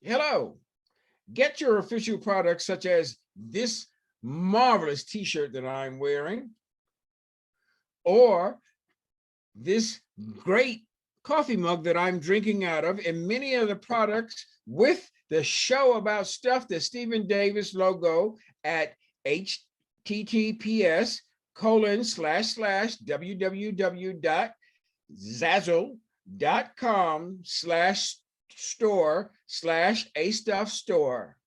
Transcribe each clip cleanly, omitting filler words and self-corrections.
Hello. Get your official products such as this marvelous t-shirt that I'm wearing, or this great coffee mug that I'm drinking out of, and many other products with the show about stuff, the Stephen Davis logo at https://www.zazzle.com/store/a-stuff-store,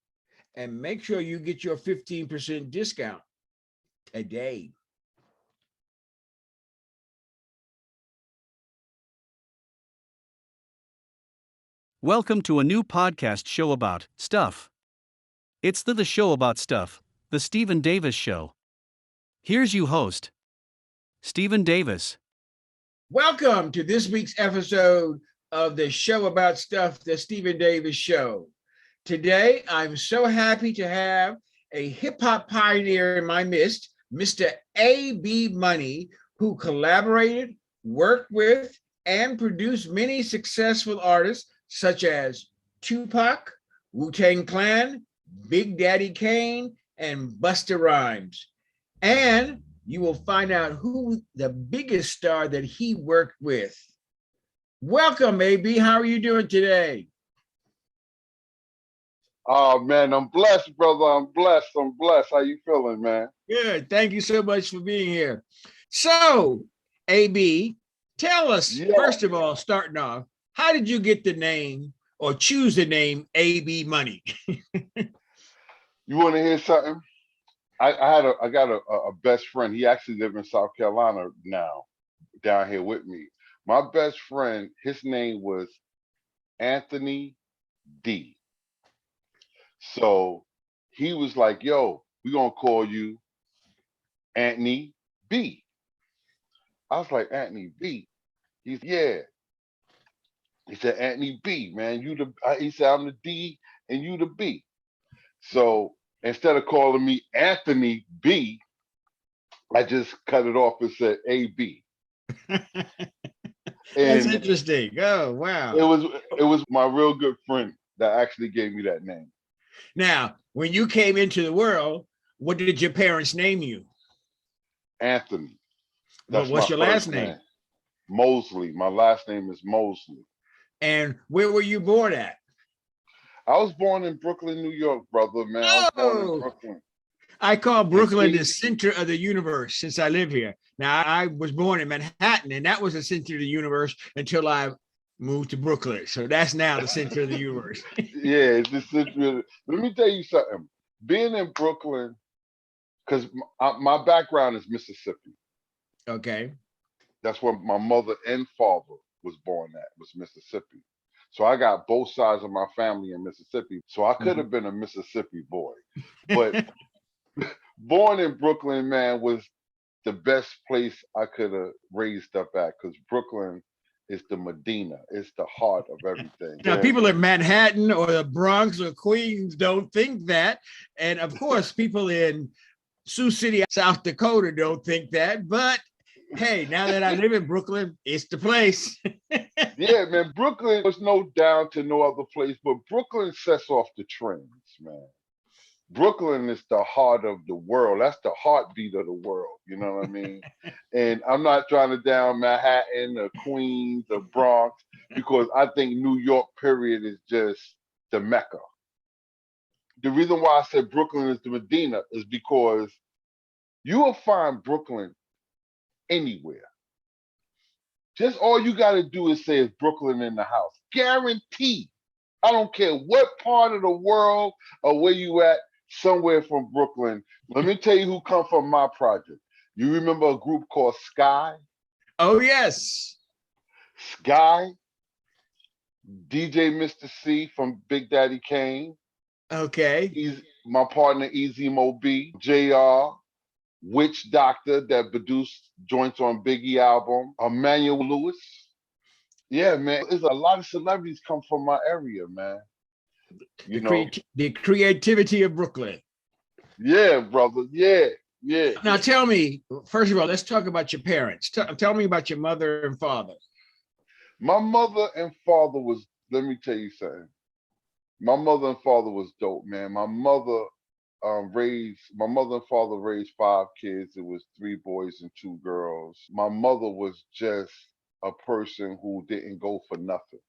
and make sure you get your 15% discount today. Welcome to a new podcast show about stuff. It's the show about stuff, the Stephen Davis Show. Here's your host, Stephen Davis. Welcome to this week's episode of the show about stuff, the Stephen Davis Show. Today, I'm so happy to have a hip-hop pioneer in my midst, Mr. A.B. Money, who collaborated, worked with, and produced many successful artists such as Tupac, Wu-Tang Clan, Big Daddy Kane, and Busta Rhymes. And you will find out who the biggest star that he worked with. Welcome, AB. How are you doing today? Oh, man, I'm blessed, brother. I'm blessed. How you feeling, man? Good. Thank you so much for being here. So, AB, tell us, first of all, starting off, how did you get the name or choose the name AB Money? You want to hear something? I got a best friend. He actually lives in South Carolina now, down here with me. My best friend, his name was Anthony D. So he was like, yo, we're going to call you Anthony B. I was like, Anthony B? He's, yeah. He said, Anthony B, man, he said, I'm the D and you the B. So instead of calling me Anthony B, I just cut it off and said AB. That's interesting. Oh, wow. It was my real good friend that actually gave me that name. Now, when you came into the world, what did your parents name you? Anthony. Well, what's your last name? Mosley. My last name is Mosley. And where were you born at? I was born in Brooklyn, New York, brother, man. I was born in Brooklyn. I call Brooklyn the center of the universe since I live here. Now, I was born in Manhattan, and that was the center of the universe until I moved to Brooklyn. So that's now the center of the universe. Yeah, it's the center. Let me tell you something. Being in Brooklyn, because my background is Mississippi. Okay. That's where my mother and father was born at, was Mississippi. So I got both sides of my family in Mississippi. So I could have been a Mississippi boy. But born in Brooklyn, man, was the best place I could have raised up at, because Brooklyn is the Medina. It's the heart of everything. Now, people in Manhattan or the Bronx or Queens don't think that. And of course, people in Sioux City, South Dakota don't think that. But hey, now that I live in Brooklyn, it's the place. Yeah, man, Brooklyn was no down to no other place, but Brooklyn sets off the trends, man. Brooklyn is the heart of the world. That's the heartbeat of the world. You know what I mean? And I'm not trying to down Manhattan or Queens or Bronx, because I think New York, period, is just the Mecca. The reason why I said Brooklyn is the Medina is because you will find Brooklyn anywhere. Just all you got to do is say is Brooklyn in the house. Guaranteed. I don't care what part of the world or where you at, somewhere from Brooklyn. Let me tell you who come from my project. You remember a group called Sky? Oh, yes. Sky, DJ Mr. C from Big Daddy Kane. Okay. He's my partner, Easy Mo B, JR, Witch Doctor that produced joints on Biggie album, Emmanuel Lewis. Yeah, man, there's a lot of celebrities come from my area, man. The creativity of Brooklyn. Yeah, brother. Yeah. Now tell me, first of all, let's talk about your parents. Tell me about your mother and father. My mother and father was, let me tell you something. My mother and father was dope, man. My mother and father raised 5 kids. It was 3 boys and 2 girls. My mother was just a person who didn't go for nothing.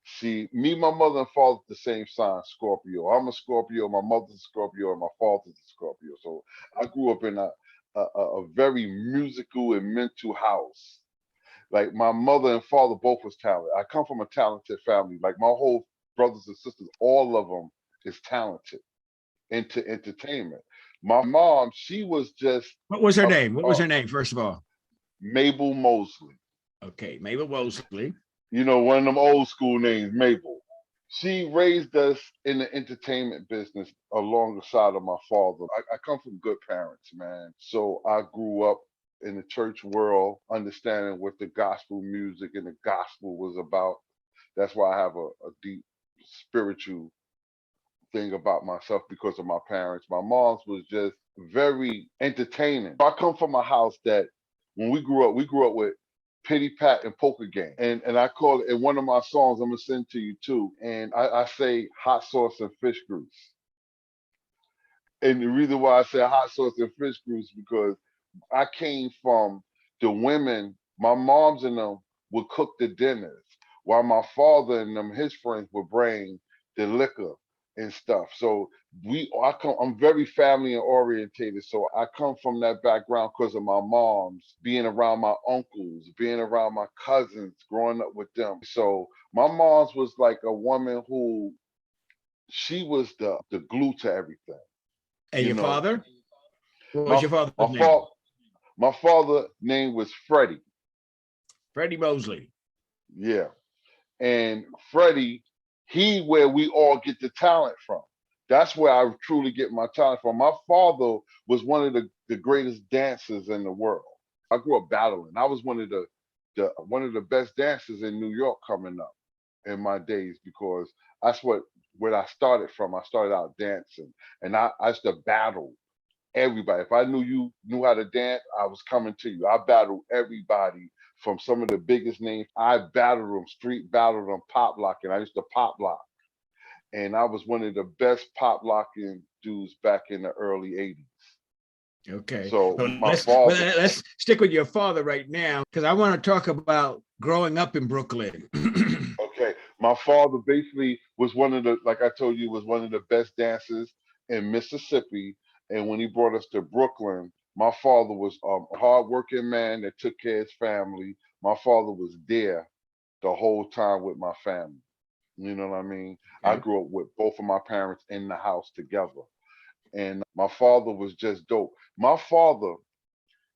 See, me, my mother and father the same sign, Scorpio. I'm a Scorpio, my mother's a Scorpio, and my father's a Scorpio. So I grew up in a very musical and mental house. Like my mother and father both was talented. I come from a talented family. Like my whole brothers and sisters, all of them is talented into entertainment. My mom, she was just What was her a, name? What a was her name, first of all? Mabel Mosley. Okay, Mabel Wosley. You know, one of them old school names, Mabel. She raised us in the entertainment business along the side of my father. I come from good parents, man. So I grew up in the church world, understanding what the gospel music and the gospel was about. That's why I have a deep spiritual thing about myself because of my parents. My mom's was just very entertaining. I come from a house that when we grew up with Pity Pat and Poker Game. And I call it in one of my songs, I'm gonna send to you too. And I say hot sauce and fish grease. And the reason why I say hot sauce and fish grease because I came from the women, my moms and them would cook the dinners while my father and them, his friends would bring the liquor and stuff. So I'm very family and orientated. So I come from that background because of my mom's being around my uncles, being around my cousins, growing up with them. So my mom's was like a woman who she was the glue to everything. And You your know, father? What was my your father's my name? father my father name was Freddie. Freddie Mosley. Yeah. And Freddie, he where we all get the talent from. That's where I truly get my talent from. My father was one of the greatest dancers in the world. I grew up battling. I was the one of the best dancers in New York coming up in my days because that's where I started from. I started out dancing and I used to battle everybody. If I knew you knew how to dance, I was coming to you. I battled everybody from some of the biggest names. I battled them, street battled them, pop locking. I used to pop lock. And I was one of the best pop locking dudes back in the early 80s. Okay. So Well, my father, let's stick with your father right now because I want to talk about growing up in Brooklyn. okay, my father basically was one of the, like I told you, was one of the best dancers in Mississippi. And when he brought us to Brooklyn, my father was a hardworking man that took care of his family. My father was there the whole time with my family. You know what I mean? I Okay. grew up with both of my parents in the house together. And my father was just dope. My father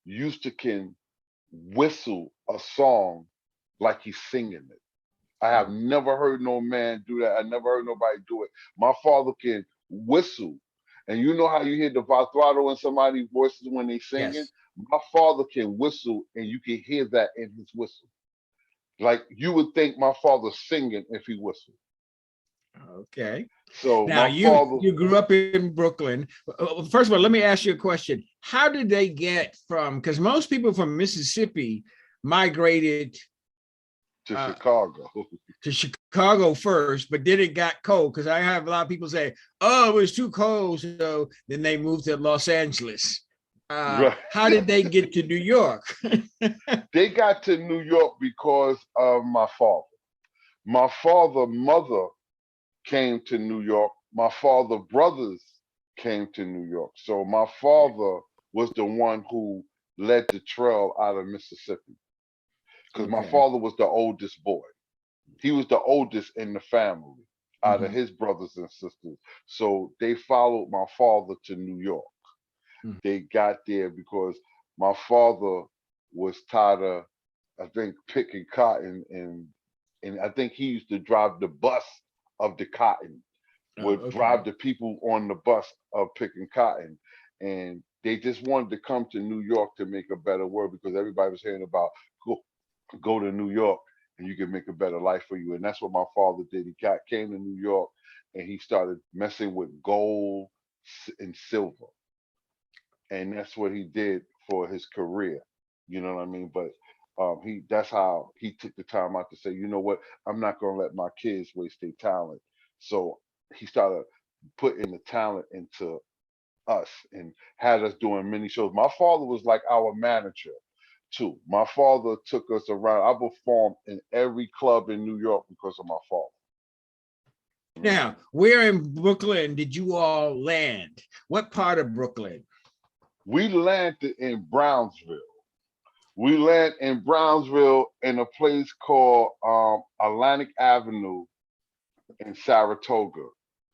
used to can whistle a song like he's singing it. I have Oh, never heard no man do that. I never heard nobody do it. My father can whistle. And you know how you hear the vibrato in somebody's voices when they singing? yes. My father can whistle and you can hear that in his whistle. Like you would think my father's singing if he whistled. Okay. So Now my you father, you grew up in Brooklyn. First of all, let me ask you a question. How did they get from? Because most people from Mississippi migrated to uh, Chicago. to Chicago first, but then it got cold. Because I have a lot of people say, "Oh, it was too cold," so then they moved to Los Angeles. Right. How did they get to New York? They got to New York because of my father. My father, mother came to New York. My father brothers came to New York. So my father was the one who led the trail out of Mississippi because my Okay. father was the oldest boy. He was the oldest in the family out of Mhm. his brothers and sisters. So they followed my father to New York. Mhm. They got there because my father was tired of, I think, picking cotton and I think he used to drive the bus of the cotton, Oh, would okay. drive the people on the bus of picking cotton. And they just wanted to come to New York to make a better world because everybody was hearing about go, go to New York and you can make a better life for you. And that's what my father did. Came to New York and he started messing with gold and silver. And that's what he did for his career. You know what I mean? But that's how he took the time out to say, you know what, I'm not gonna let my kids waste their talent. So he started putting the talent into us and had us doing many shows. My father was like our manager too. My father took us around. I performed in every club in New York because of my father. Now, where in Brooklyn did you all land? What part of Brooklyn? We landed in Brownsville. We landed in Brownsville in a place called Atlantic Avenue in Saratoga.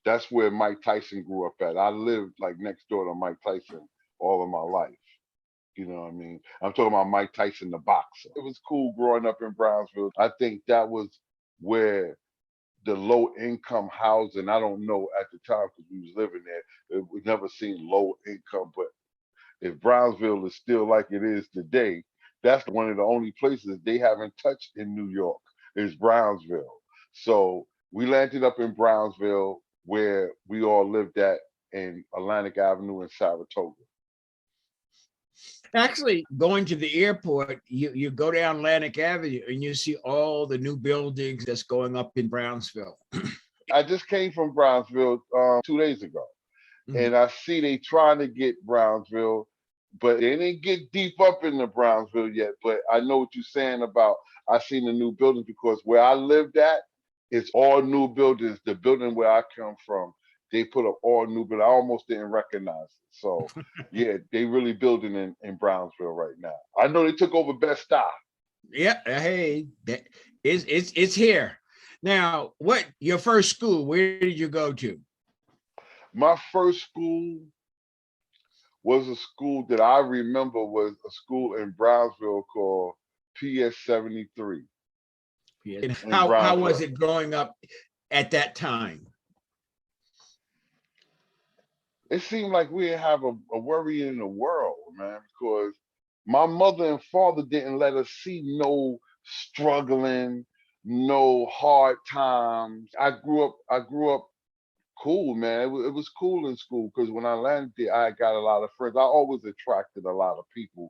That's where Mike Tyson grew up at. I lived like next door to Mike Tyson all of my life. You know what I mean? I'm talking about Mike Tyson, the boxer. It was cool growing up in Brownsville. I think that was where the low income housing, I don't know at the time because we was living there, we never seen low income, but if Brownsville is still like it is today, that's one of the only places they haven't touched in New York is Brownsville. So we landed up in Brownsville where we all lived at in Atlantic Avenue in Saratoga. Actually, going to the airport, you go down Atlantic Avenue and you see all the new buildings that's going up in Brownsville. I just came from Brownsville 2 days ago, Mhm. and I see they trying to get Brownsville, but they didn't get deep up into Brownsville yet. But I know what you're saying about I seen the new buildings because where I lived at, it's all new buildings. The building where I come from, they put up all new buildings. I almost didn't recognize it. So yeah, they really building in Brownsville right now. I know they took over Best Style. Yeah, hey, it's here. Now, what your first school? Where did you go to? My first school was a school that I remember was a school in Brownsville called PS 73 And in how was Brownsville. it growing up at that time? It seemed like we didn't have a worry in the world, man, because my mother and father didn't let us see no struggling, no hard times. I grew up cool, man. It was cool in school because when I landed there, I got a lot of friends. I always attracted a lot of people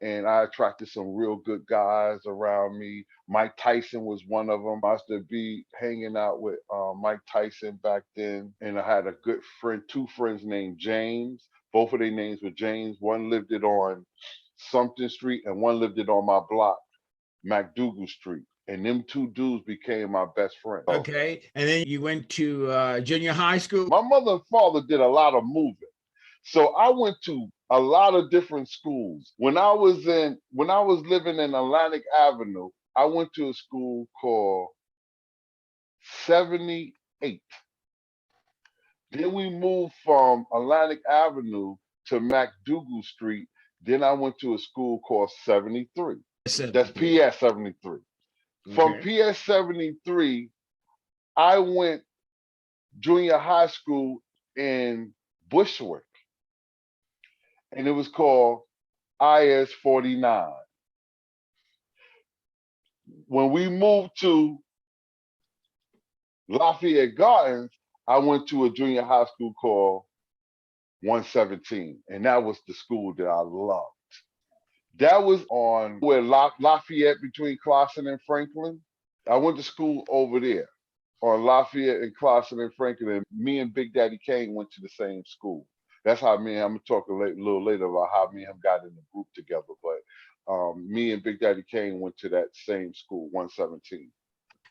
and I attracted some real good guys around me. Mike Tyson was one of them. I used to be hanging out with Mike Tyson back then, and I had a good friend, two friends named James. Both of their names were James. One lived it on Sumter Street, and one lived it on my block, MacDougal Street. And them two dudes became my best friends. Okay, and then you went to junior high school. My mother and father did a lot of moving. So I went to a lot of different schools. When I was living in Atlantic Avenue, I went to a school called 78. Then we moved from Atlantic Avenue to MacDougal Street. Then I went to a school called 73. That's PS 73. From PS 73, I went junior high school in Bushwick, and it was called IS 49. When we moved to Lafayette Gardens, I went to a junior high school called 117, and that was the school that I loved. That was on where Lafayette between Clawson and Franklin. I went to school over there on Lafayette and Clawson and Franklin, and me and Big Daddy Kane went to the same school. That's how me and I'm gonna talk a little later about how me and him got in the group together. But me and Big Daddy Kane went to that same school, 117.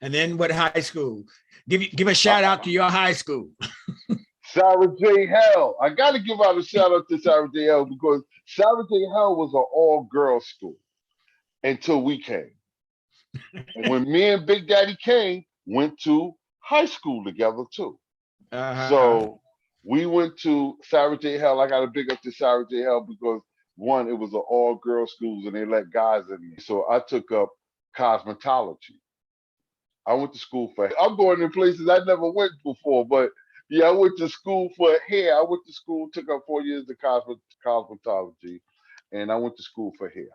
And then what high school? Give a shout out to your high school. Sarah J. Hell. I got to give out a shout out to Sarah J. Hell because Sarah J. Hell was an all-girls school until we came. And when me and Big Daddy Kane went to high school together too. So we went to Sarah J. Hell. I got to big up to Sarah J. Hell because one, it was an all-girls school and they let guys in me. So I took up cosmetology. I went to school for, I'm going in places I never went before, but yeah, I went to school for hair. I went to school, took up 4 years of cosmetology, and I went to school for hair.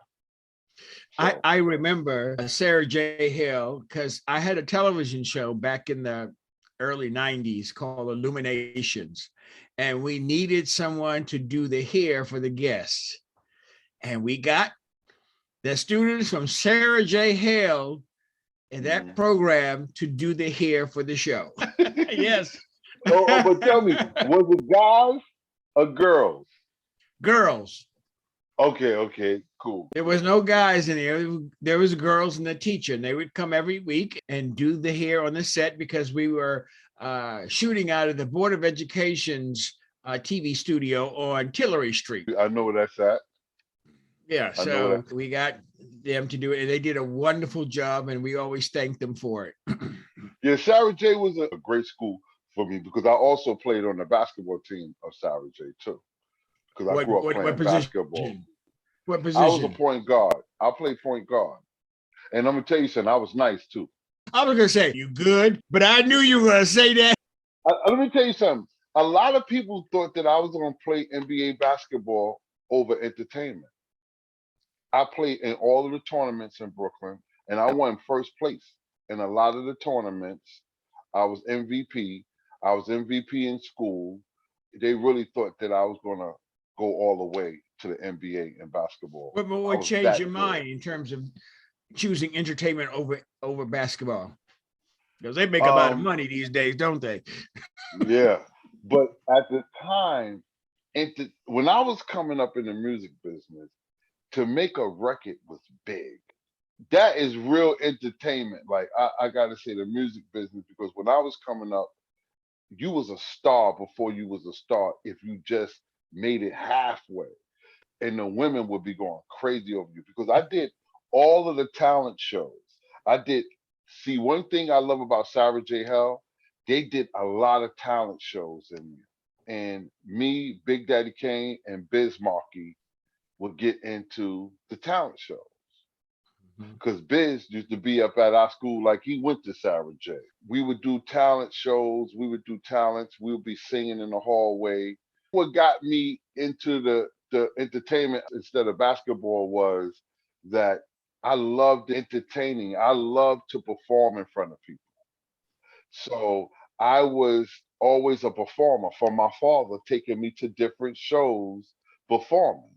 So. I remember Sarah J. Hill because I had a television show back in the early 90s called Illuminations, and we needed someone to do the hair for the guests. And we got the students from Sarah J. Hill in that program to do the hair for the show. Yes. But tell me, was it guys or girls? Girls. Okay, cool. There was no guys in there. There was girls and the teacher, and they would come every week and do the hair on the set because we were shooting out of the Board of Education's TV studio on Tillery Street. I know where that's at. Yeah, so we got them to do it, and they did a wonderful job, and we always thank them for it. Yeah, Sarah J was a great school for me because I also played on the basketball team of Sarah J too. Because I grew up playing basketball. What position? I was a point guard. I played point guard. And I'm going to tell you something, I was nice too. I was going to say, you good? But I knew you were going to say that. Let me tell you something. A lot of people thought that I was going to play NBA basketball over entertainment. I played in all of the tournaments in Brooklyn, and I won first place in a lot of the tournaments. I was MVP. I was MVP in school. They really thought that I was going to go all the way to the NBA in basketball. What would change your mind in terms of choosing entertainment over basketball? Because they make a lot of money these days, don't they? Yeah. But at the time, when I was coming up in the music business, to make a record was big. That is real entertainment. Like I gotta say the music business, because when I was coming up, you was a star before you was a star if you just made it halfway. And the women would be going crazy over you because I did all of the talent shows. See, one thing I love about Sarah J. Hell, they did a lot of talent shows in there. And me, Big Daddy Kane, and Biz Markie would get into the talent shows. Because Biz used to be up at our school like he went to Sarah J. We would do talent shows. We would do talents. We would be singing in the hallway. What got me into the entertainment instead of basketball was that I loved entertaining. I loved to perform in front of people. So I was always a performer from my father taking me to different shows performing.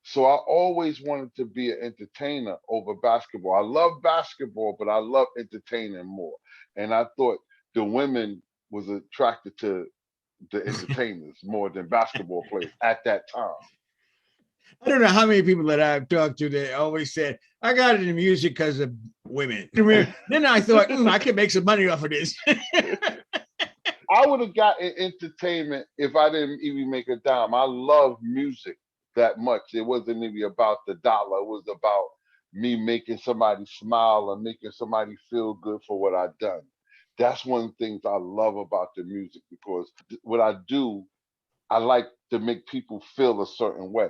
So I always wanted to be an entertainer over basketball. I love basketball, but I love entertaining more. And I thought the women was attracted to the entertainers more than basketball players at that time. I don't know how many people that I've talked to that always said, I got into music because of women. Then I thought, I can make some money off of this. I would have gotten entertainment if I didn't even make a dime. I love music that much. It wasn't even about the dollar. It was about me making somebody smile and making somebody feel good for what I've done. That's one of the things I love about the music, because what I do, I like to make people feel a certain way.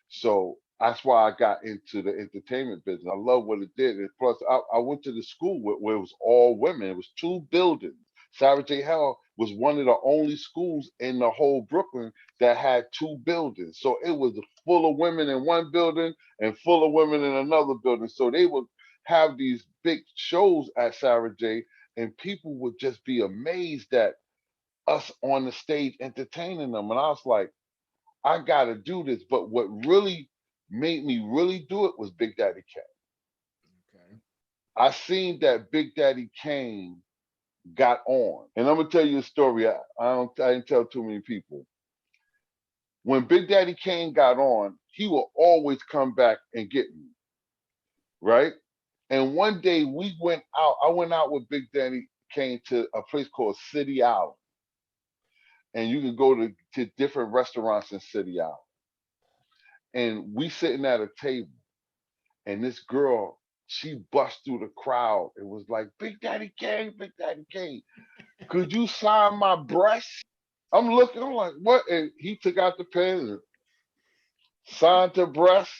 So that's why I got into the entertainment business. I love what it did. And plus, I went to the school where it was all women. It was 2 buildings. Sarah J. Hell was one of the only schools in the whole Brooklyn that had 2 buildings. So it was full of women in one building and full of women in another building. So they would have these big shows at Sarah J. and people would just be amazed at us on the stage entertaining them. And I was like, I got to do this. But what really made me really do it was Big Daddy Kane. Okay. I seen that Big Daddy Kane got on. And I'm going to tell you a story. I didn't tell too many people. When Big Daddy Kane got on, he will always come back and get me. Right? And one day we went out. I went out with Big Daddy Kane to a place called City Island. And you can go to different restaurants in City Island. And we sitting at a table. And this girl, she bust through the crowd and was like, Big Daddy Kane, could you sign my breast? I'm looking, I'm like, what? And he took out the pen and signed her breast.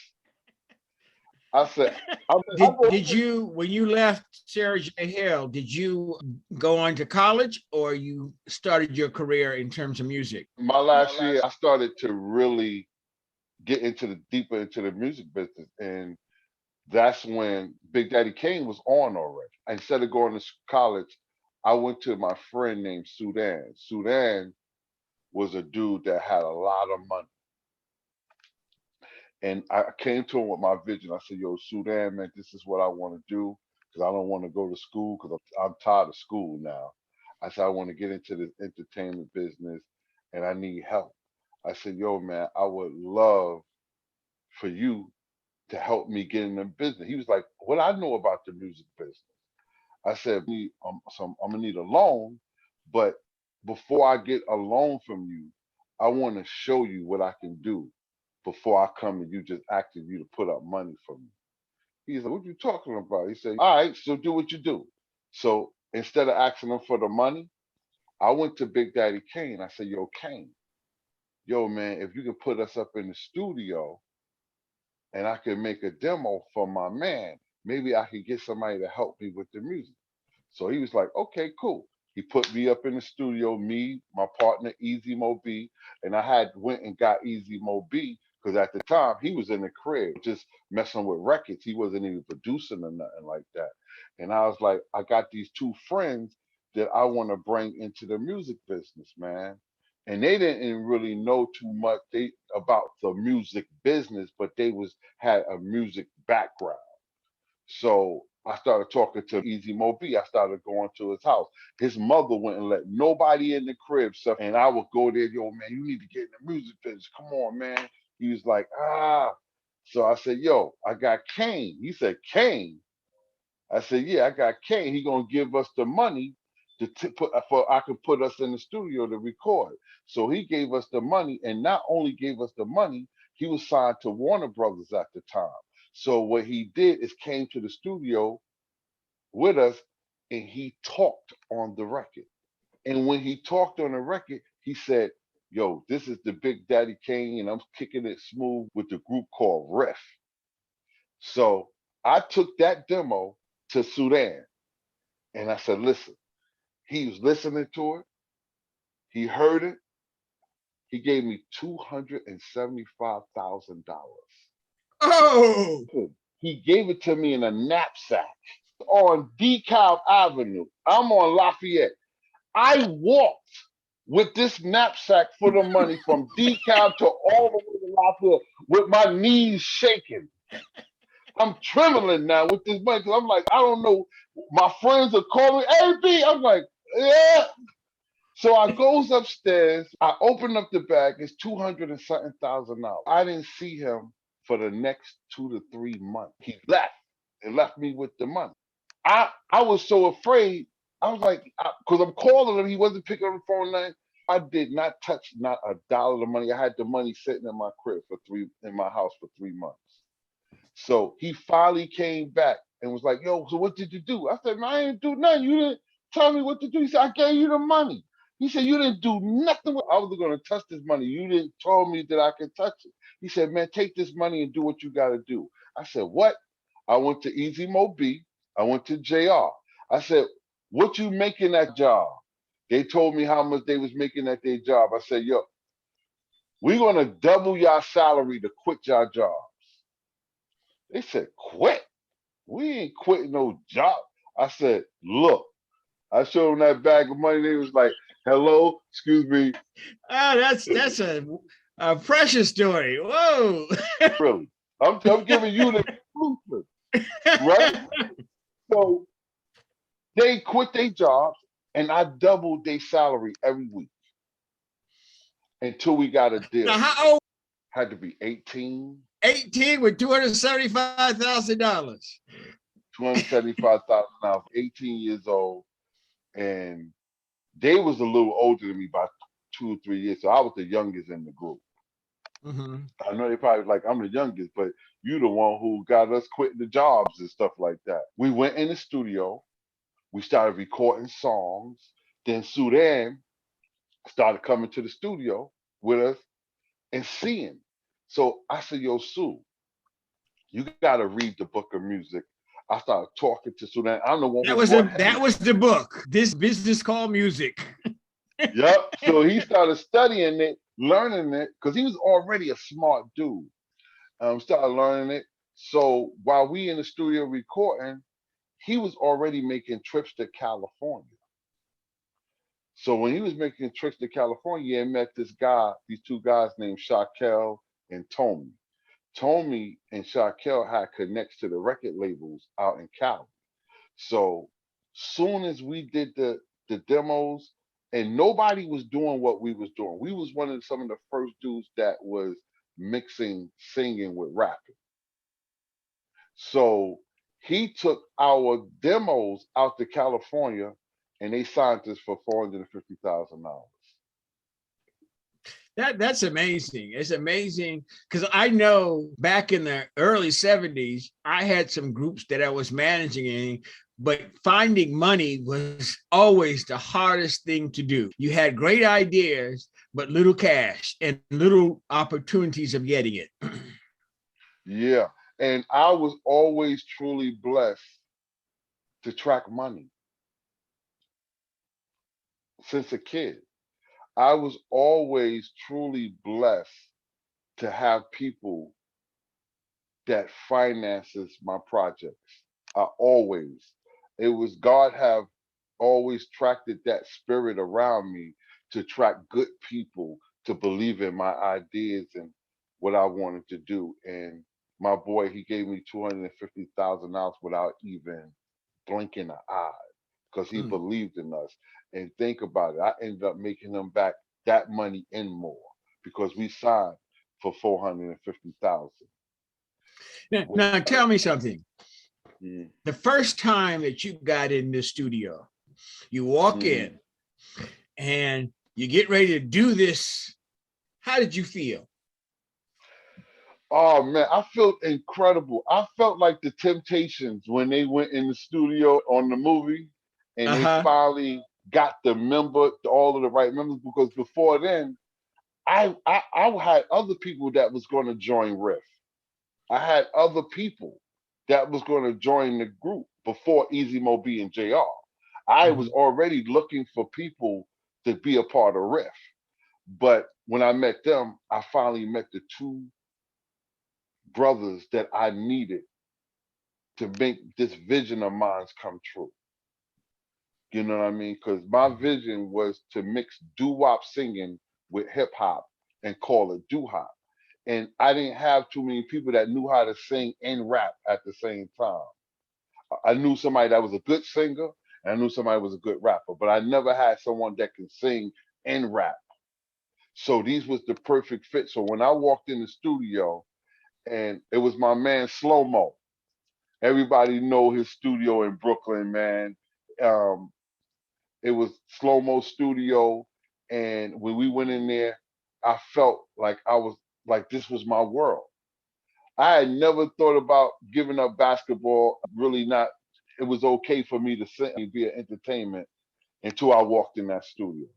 I said, did you, when you left Sarah J. Hale, did you go on to college or you started your career in terms of music? My last year, I started to really get deeper into the music business. And that's when Big Daddy Kane was on already. Instead of going to college, I went to my friend named Sudan. Sudan was a dude that had a lot of money. And I came to him with my vision. I said, yo, Sudan, man, this is what I want to do. because I don't want to go to school because I'm tired of school now. I said, I want to get into this entertainment business and I need help. I said, yo, man, I would love for you to help me get in the business. He was like, what I know about the music business. I said, I'm gonna need a loan, but before I get a loan from you, I want to show you what I can do before I come and you just asking you to put up money for me. He's like, what you talking about? He said, all right, so do what you do. So instead of asking him for the money, I went to Big Daddy Kane. I said, yo, Kane, yo, man, if you can put us up in the studio and I can make a demo for my man, maybe I could get somebody to help me with the music. So he was like, okay, cool. He put me up in the studio, me, my partner, Easy Mo B, and I had went and got Easy Mo B because at the time he was in the crib just messing with records. He wasn't even producing or nothing like that. And I was like, I got these two friends that I want to bring into the music business, man. And they didn't really know too much about the music business, but they had a music background. So I started talking to Easy Mo B. I started going to his house. His mother wouldn't let nobody in the crib. So, and I would go there, yo, man, you need to get in the music business. Come on, man. He was like, ah. So I said, yo, I got Kane. He said, Kane? I said, yeah, I got Kane. He gonna give us the money to put for I could put us in the studio to record. So he gave us the money, and not only gave us the money, he was signed to Warner Brothers at the time. So what he did is came to the studio with us, and he talked on the record. And when he talked on the record, he said, yo, this is the Big Daddy Kane, and I'm kicking it smooth with the group called Riff. So I took that demo to Sudan, and I said, listen, he was listening to it. He heard it. He gave me $275,000. Oh, He gave it to me in a knapsack on DeKalb Avenue. I'm on Lafayette. I walked with this knapsack full of money from DeKalb to all the way to Lafayette with my knees shaking. I'm trembling now with this money because I'm like, I don't know. My friends are calling, hey, B. I'm like, yeah. So I goes upstairs. I open up the bag. It's 200 and something thousand dollars. I didn't see him for the next 2 to 3 months. He left and left me with the money. I was so afraid. I was like, because I'm calling him, he wasn't picking up the phone. Nothing. I did not touch not a dollar of the money. I had the money sitting in my crib in my house for 3 months. So he finally came back and was like, yo, so what did you do? I said, man, I didn't do nothing. You didn't tell me what to do. He said, I gave you the money. He said, you didn't do nothing. I was going to touch this money. You didn't tell me that I could touch it. He said, man, take this money and do what you got to do. I said, what? I went to Easy Mo B. I went to JR. I said, what you making that job? They told me how much they was making at their job. I said, yo, we're going to double your salary to quit your job. They said, quit? We ain't quitting no job. I said, look. I showed them that bag of money. They was like, hello, excuse me. that's a precious story. Whoa. Really. I'm giving you the exclusive, right? So they quit their jobs and I doubled their salary every week until we got a deal. Now, how old? Had to be 18. 18 with $275,000. $275,000, 18 years old. And they was a little older than me by 2 or 3 years. So I was the youngest in the group. Mm-hmm. I know they probably like, I'm the youngest, but you the one who got us quitting the jobs and stuff like that. We went in the studio. We started recording songs. Then Sudan started coming to the studio with us and seeing. So I said, yo, Sue, you got to read the book of music. I started talking to Sudan. I'm the one That was the book. This business called music. Yep. So he started studying it, learning it, because he was already a smart dude. Started learning it. So while we in the studio recording, he was already making trips to California. So when he was making trips to California, he met these two guys named Shakur and Tommy. Tommy and Shakur had connects to the record labels out in Cali. So soon as we did the demos, and nobody was doing what we was doing. We was one of some of the first dudes that was mixing singing with rapping. So he took our demos out to California and they signed us for $450,000. That's amazing. It's amazing because I know back in the early 70s, I had some groups that I was managing, but finding money was always the hardest thing to do. You had great ideas, but little cash and little opportunities of getting it. Yeah. And I was always truly blessed to track money since a kid. I was always truly blessed to have people that finances my projects. I always. It was God have always tracked that spirit around me to track good people to believe in my ideas and what I wanted to do. And my boy, he gave me $250,000 without even blinking an eye because he believed in us. And think about it, I ended up making him back that money and more because we signed for 450,000. Now tell me something. Mm. The first time that you got in the studio, you walk in and you get ready to do this. How did you feel? Oh man, I felt incredible. I felt like the Temptations when they went in the studio on the movie and they Uh-huh. finally got all of the right members because before then I had other people that was going to join Riff. I had other people that was going to join the group before Easy Mo B and JR. I was already looking for people to be a part of Riff. But when I met them, I finally met the two brothers that I needed to make this vision of mine come true. You know what I mean? Because my vision was to mix doo-wop singing with hip hop and call it doo-hop. And I didn't have too many people that knew how to sing and rap at the same time. I knew somebody that was a good singer and I knew somebody was a good rapper, but I never had someone that can sing and rap. So these was the perfect fit. So when I walked in the studio and it was my man Slow Mo. Everybody know his studio in Brooklyn, man. Um, it was Slow Mo Studio, and when we went in there, I felt like I was like this was my world. I had never thought about giving up basketball. Really, not. It was okay for me to sit and be an entertainment until I walked in that studio.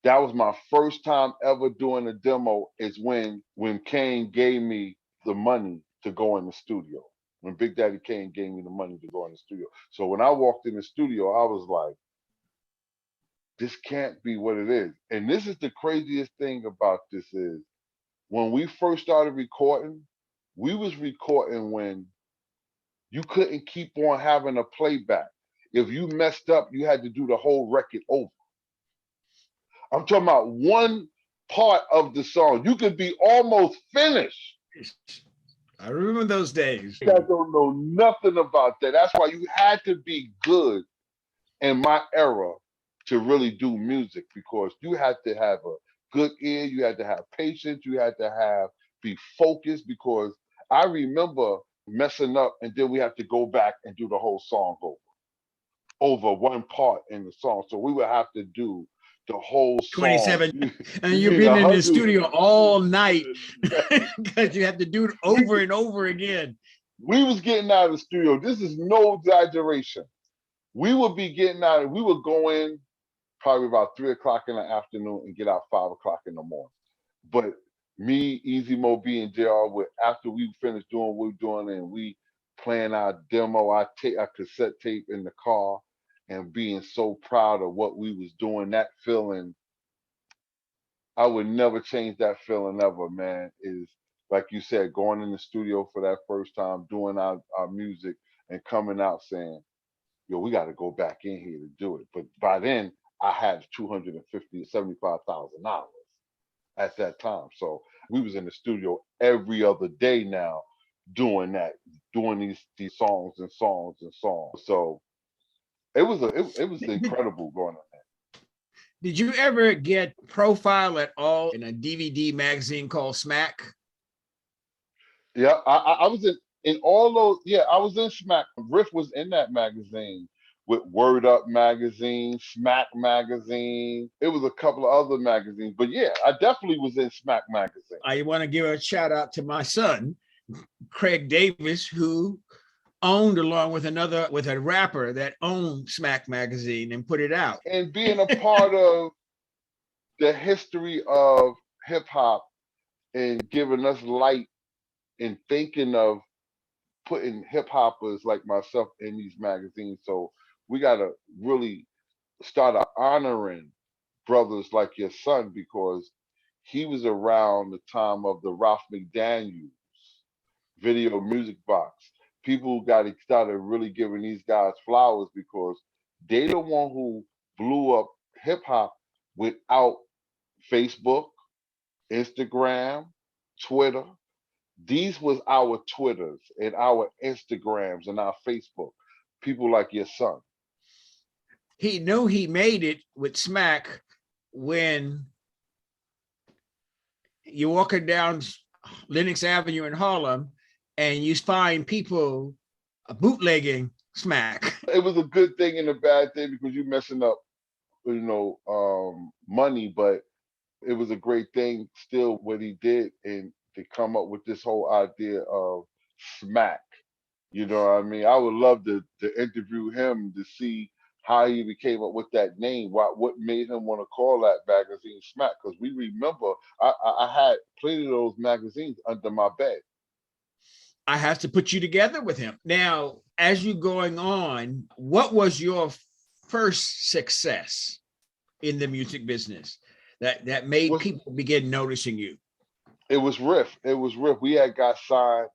That was my first time ever doing a demo. Is when Kane gave me the money to go in the studio. When Big Daddy Kane gave me the money to go in the studio. So when I walked in the studio, I was like, this can't be what it is. And this is the craziest thing about this is when we first started recording, we was recording when you couldn't keep on having a playback. If you messed up, you had to do the whole record over. I'm talking about one part of the song. You could be almost finished. I remember those days. I don't know nothing about that. That's why you had to be good in my era to really do music because you had to have a good ear, you had to have patience, you had to have be focused because I remember messing up and then we have to go back and do the whole song over one part in the song. So we would have to do the whole song. 27 and you've been in the studio all night because you have to do it over and over again. We was getting out of the studio. This is no exaggeration. We would be getting out, we would go in probably about 3 o'clock in the afternoon and get out 5 o'clock in the morning. But me, Easy Mo B, and JR would after we finished doing what we were doing and we playing our demo, I take our cassette tape in the car and being so proud of what we was doing, that feeling, I would never change that feeling ever, man. Is like you said, going in the studio for that first time, doing our music and coming out saying, yo, we got to go back in here to do it. But by then, I had $275,000 at that time. So we was in the studio every other day now doing that, doing these songs and songs and songs. So it was incredible going on. Did you ever get profile at all in a DVD magazine called Smack? Yeah, I was in all those. Yeah, I was in Smack. Riff was in that magazine with Word Up magazine, Smack magazine. It was a couple of other magazines, but yeah, I definitely was in Smack magazine. I want to give a shout out to my son, Craig Davis, who owned, along with a rapper that owned Smack magazine and put it out. And being a part of the history of hip hop and giving us light and thinking of putting hip hoppers like myself in these magazines. So we gotta really start honoring brothers like your son, because he was around the time of the Ralph McDaniels video music box. People got to started really giving these guys flowers, because they the one who blew up hip hop without Facebook, Instagram, Twitter. These was our Twitters and our Instagrams and our Facebook. People like your son. He knew he made it with Smack when you're walking down Lenox Avenue in Harlem and you find people bootlegging Smack. It was a good thing and a bad thing, because you messing up, money, but it was a great thing still what he did, and to come up with this whole idea of Smack. You know what I mean? I would love to interview him to see how he even came up with that name. What made him want to call that magazine Smack? Because we remember I had plenty of those magazines under my bed. I have to put you together with him. Now, as you're going on, what was your first success in the music business that made people begin noticing you? It was Riff. It was Riff. We had got signed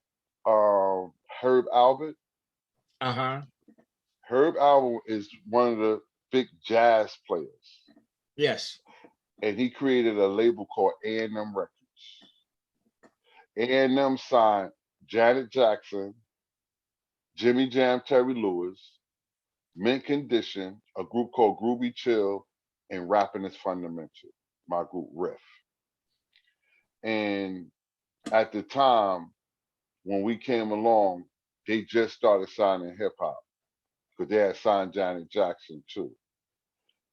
Herb Alpert. Uh-huh. Herb Alpert is one of the big jazz players. Yes. And he created a label called A&M Records. A&M signed Janet Jackson, Jimmy Jam, Terry Lewis, Mint Condition, a group called Groovy Chill, and Rapping is Fundamental, my group Riff. And at the time, when we came along, they just started signing hip hop, because they had signed Janet Jackson too.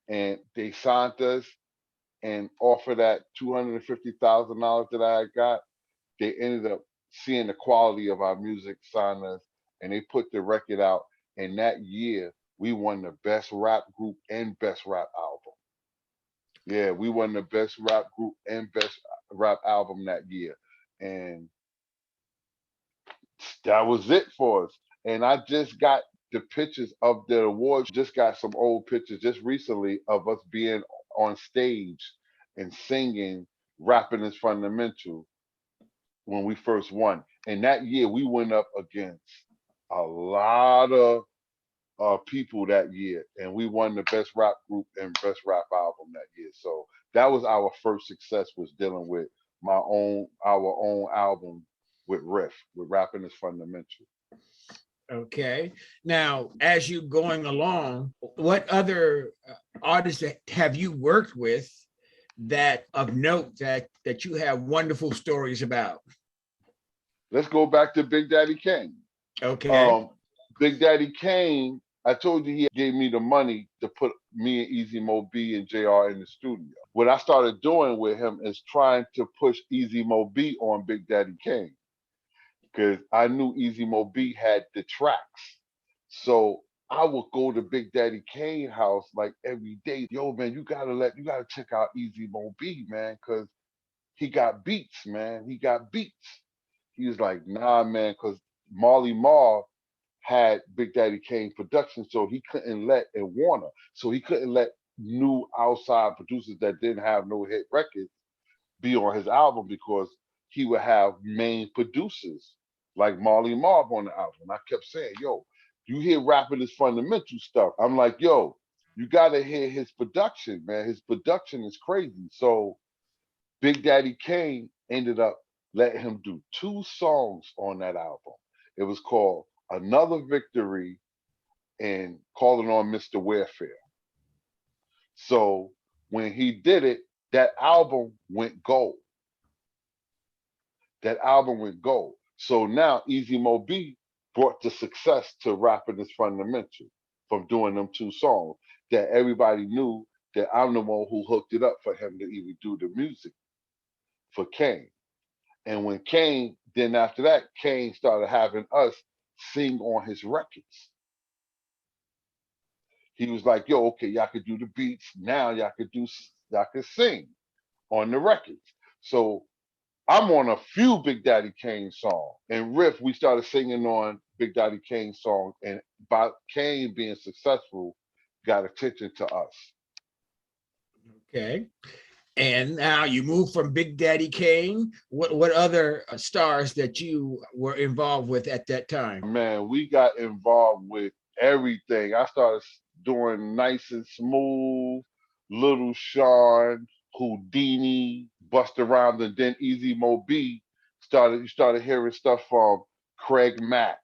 And they signed us, and offered that $250,000 that I had got, they ended up seeing the quality of our music, signed us, and they put the record out. And that year, we won the best rap group and best rap album. Yeah, we won the best rap group and best rap album that year. And that was it for us. And I just got the pictures of the awards, just got some old pictures just recently of us being on stage and singing Rapping is Fundamental when we first won. And that year we went up against a lot of people that year, and we won the best rap group and best rap album that year. So that was our first success, was dealing with our own album with Riff, with Rapping is Fundamental. Okay. Now, as you going along, what other artists have you worked with that of note that you have wonderful stories about? Let's go back to Big Daddy Kane. Okay. Big Daddy Kane, I told you he gave me the money to put me and Easy Mo B and JR in the studio. What I started doing with him is trying to push Easy Mo B on Big Daddy Kane, because I knew Easy Mo B had the tracks. So I would go to Big Daddy Kane house like every day. Yo, man, you gotta check out Easy Mo B, man, because he got beats, man. He got beats. He was like, nah, man, because Marley Marl had Big Daddy Kane production, so he couldn't let, and Warner, so he couldn't let new outside producers that didn't have no hit records be on his album, because he would have main producers like Marley Marl on the album. And I kept saying, yo, you hear Rapping is Fundamental stuff. I'm like, yo, you gotta hear his production, man. His production is crazy. So Big Daddy Kane ended up letting him do 2 songs on that album. It was called Another Victory and calling on Mr. Warfare. So when he did it, that album went gold. That album went gold. So now Easy Mo B brought the success to Rapping is Fundamental from doing them two songs that everybody knew that I'm the one who hooked it up for him to even do the music for Kane. And when Kane, then after that, Kane started having us sing on his records. He was like, yo, okay, y'all could do the beats. Now y'all could sing on the records. So I'm on a few Big Daddy Kane songs. And Riff, we started singing on Big Daddy Kane songs. And by Kane being successful, got attention to us. Okay. And now you move from Big Daddy Kane. What other stars that you were involved with at that time? Man, we got involved with everything. I started doing Nice and Smooth, Little Sean, Houdini, Busta Rhymes, and then Easy Mo B you started hearing stuff from Craig Mack,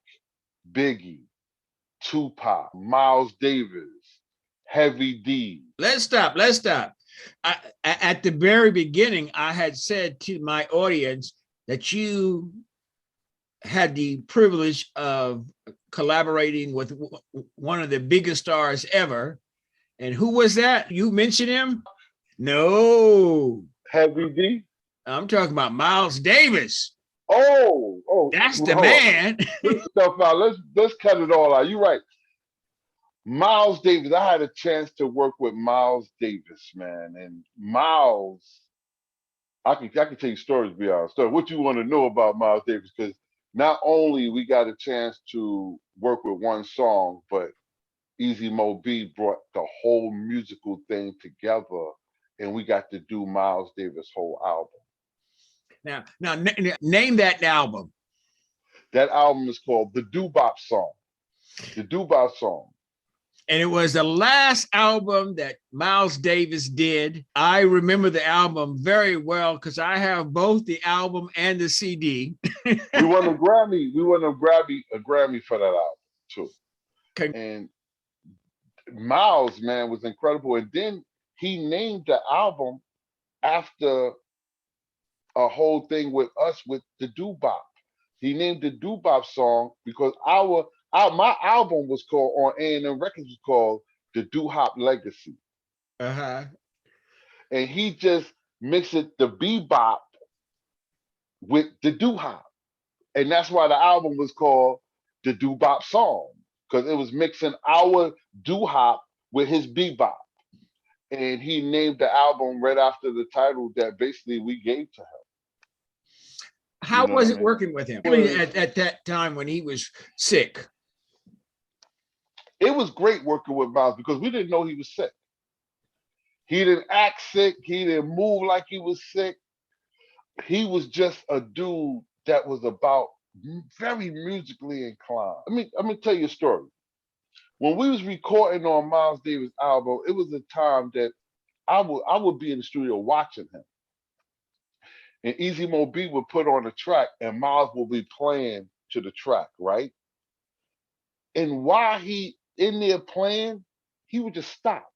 Biggie, Tupac, Miles Davis, Heavy D. Let's stop. At the very beginning, I had said to my audience that you had the privilege of collaborating with one of the biggest stars ever. And who was that? You mentioned him? No. Heavy D? I'm talking about Miles Davis. Oh. That's the man. Stuff out. Let's cut it all out. You're right. Miles Davis, I had a chance to work with Miles Davis, man. And Miles, I can tell you stories beyond story. What you want to know about Miles Davis, because not only we got a chance to work with one song, but Easy Mo B brought the whole musical thing together, and we got to do Miles Davis' whole album. Now, name that album. That album is called The Doo-Bop Song. The Doo-Bop Song. And it was the last album that Miles Davis did. I remember the album very well because I have both the album and the CD. We won a Grammy. A Grammy for that album too. Okay. And Miles, man, was incredible. And then he named the album after a whole thing with us with the doo-bop. He named the doo-bop song because my album was called on A&M Records was called The Doo-Hop Legacy. Uh-huh. And he just mixed the bebop with the doo-hop. And that's why the album was called The Doo-Bop Song, because it was mixing our doo-hop with his bebop. And he named the album right after the title that basically we gave to him. How was it working with him at that time when he was sick? It was great working with Miles because we didn't know he was sick. He didn't act sick. He didn't move like he was sick. He was just a dude that was about very musically inclined. Let me tell you a story. When we was recording on Miles Davis' album, it was a time that I would be in the studio watching him. And Easy Mo B would put on a track and Miles would be playing to the track, right? And while he in there playing, he would just stop.